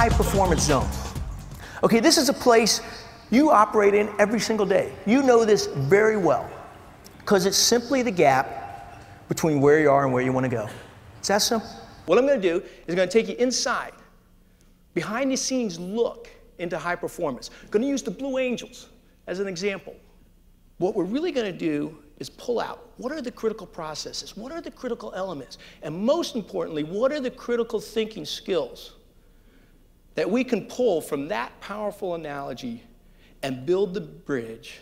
high performance zone. Okay, this is a place you operate in every single day. You know this very well because it's simply the gap between where you are and where you want to go. It's that simple. What I'm going to do is I'm going to take you inside, behind the scenes look into high performance. I'm going to use the Blue Angels as an example. What we're really going to do is pull out what are the critical processes, what are the critical elements, and most importantly, what are the critical thinking skills that we can pull from that powerful analogy and build the bridge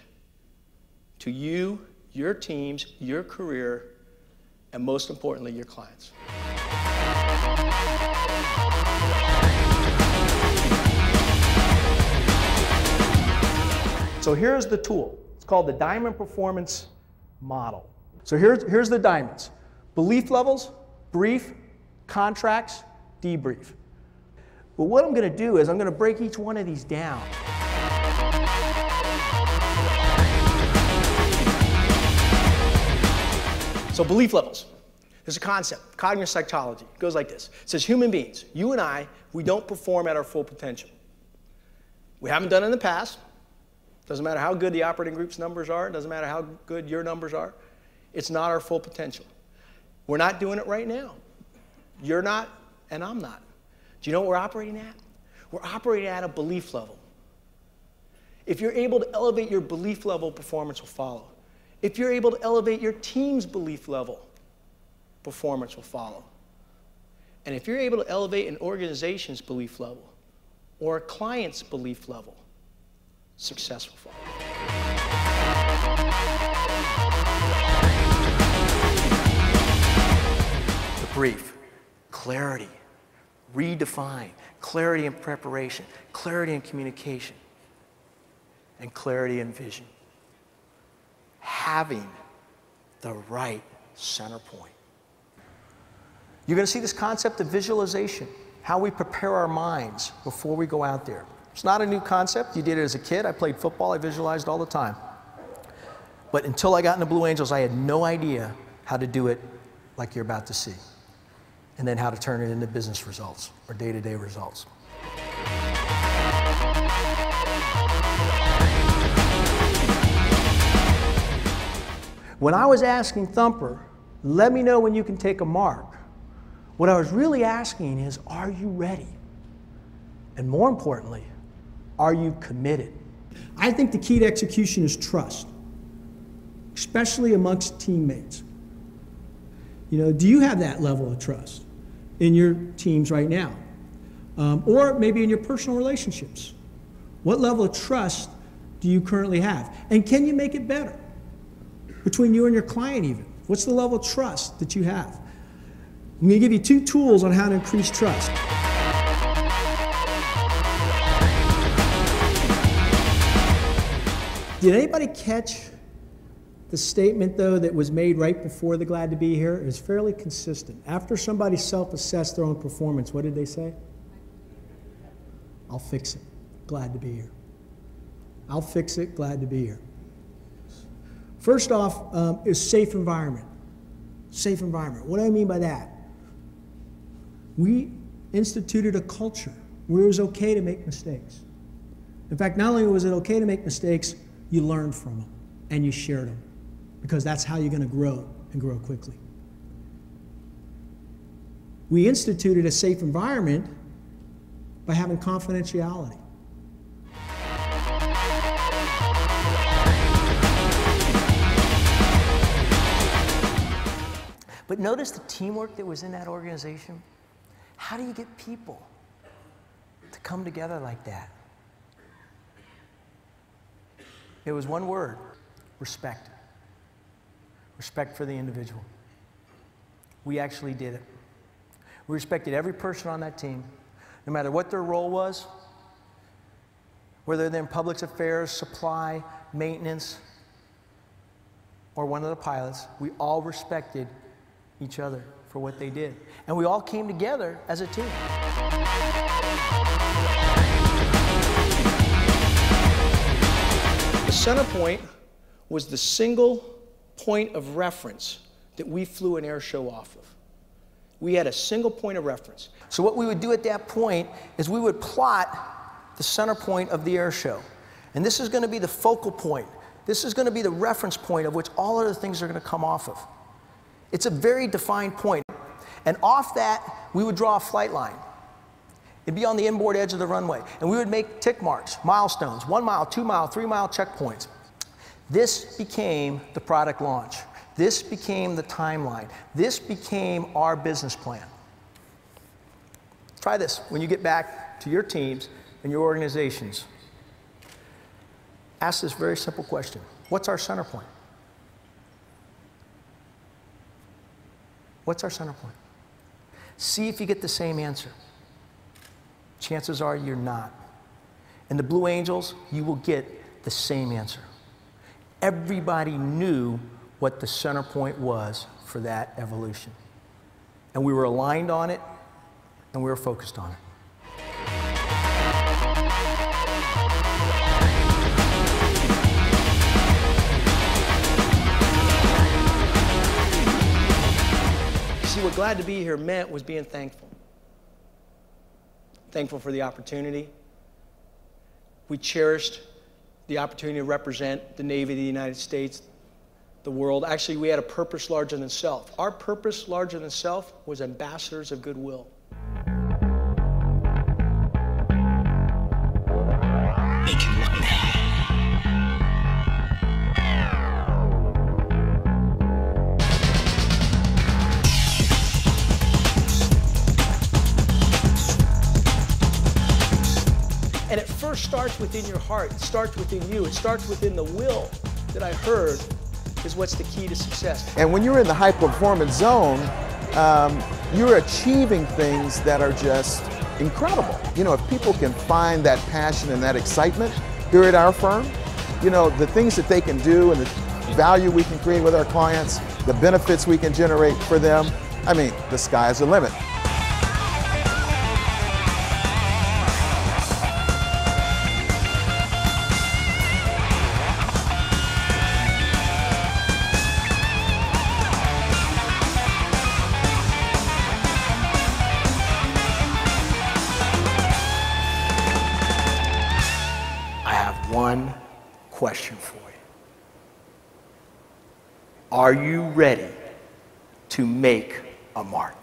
to you, your teams, your career, and most importantly, your clients. So here's the tool. It's called the Diamond Performance Model. So here's the diamonds. Belief levels, brief, contracts, debrief. But what I'm going to do is I'm going to break each one of these down. So belief levels. There's a concept, cognitive psychology. It goes like this. It says human beings, you and I, we don't perform at our full potential. We haven't done it in the past. Doesn't matter how good the operating group's numbers are. Doesn't matter how good your numbers are. It's not our full potential. We're not doing it right now. You're not, and I'm not. Do you know what we're operating at? We're operating at a belief level. If you're able to elevate your belief level, performance will follow. If you're able to elevate your team's belief level, performance will follow. And if you're able to elevate an organization's belief level or a client's belief level, success will follow. The brief, clarity, redefine, clarity in preparation, clarity in communication, and clarity in vision. Having the right center point. You're going to see this concept of visualization, how we prepare our minds before we go out there. It's not a new concept. You did it as a kid. I played football. I visualized all the time. But until I got into Blue Angels, I had no idea how to do it like you're about to see. And then how to turn it into business results or day-to-day results. When I was asking Thumper, let me know when you can take a mark, what I was really asking is, are you ready? And more importantly, are you committed? I think the key to execution is trust, especially amongst teammates. You know, do you have that level of trust in your teams right now? Or maybe in your personal relationships? What level of trust do you currently have? And can you make it better? Between you and your client even. What's the level of trust that you have? I'm going to give you 2 tools on how to increase trust. Did anybody catch the statement, though, that was made right before the glad to be here? It's fairly consistent. After somebody self-assessed their own performance, what did they say? I'll fix it. Glad to be here. I'll fix it. Glad to be here. First off is safe environment. Safe environment. What do I mean by that? We instituted a culture where it was okay to make mistakes. In fact, not only was it okay to make mistakes, you learned from them and you shared them, because that's how you're going to grow and grow quickly. We instituted a safe environment by having confidentiality. But notice the teamwork that was in that organization. How do you get people to come together like that? It was one word: respect. Respect for the individual. We actually did it. We respected every person on that team, no matter what their role was, whether they're in public affairs, supply, maintenance, or one of the pilots. We all respected each other for what they did. And we all came together as a team. The center point was the single point of reference that we flew an air show off of. We had a single point of reference. So what we would do at that point is we would plot the center point of the air show. And this is going to be the focal point. This is going to be the reference point of which all other things are going to come off of. It's a very defined point. And off that, we would draw a flight line. It'd be on the inboard edge of the runway. And we would make tick marks, milestones, 1 mile, 2 mile, 3 mile checkpoints. This became the product launch. This became the timeline. This became our business plan. Try this when you get back to your teams and your organizations. Ask this very simple question. What's our center point? What's our center point? See if you get the same answer. Chances are you're not. In the Blue Angels, you will get the same answer. Everybody knew what the center point was for that evolution. And we were aligned on it, and we were focused on it. See, what glad to be here meant was being thankful. Thankful for the opportunity. We cherished the opportunity to represent the Navy of the United States, the world. Actually, we had a purpose larger than self. Our purpose larger than self was ambassadors of goodwill. Make it look bad. And it first starts within your heart. It starts within you. It starts within the will that I heard is what's the key to success. And when you're in the high performance zone, you're achieving things that are just incredible. You know, if people can find that passion and that excitement here at our firm, you know, the things that they can do and the value we can create with our clients, the benefits we can generate for them, I mean, the sky's the limit. One question for you. Are you ready to make a mark?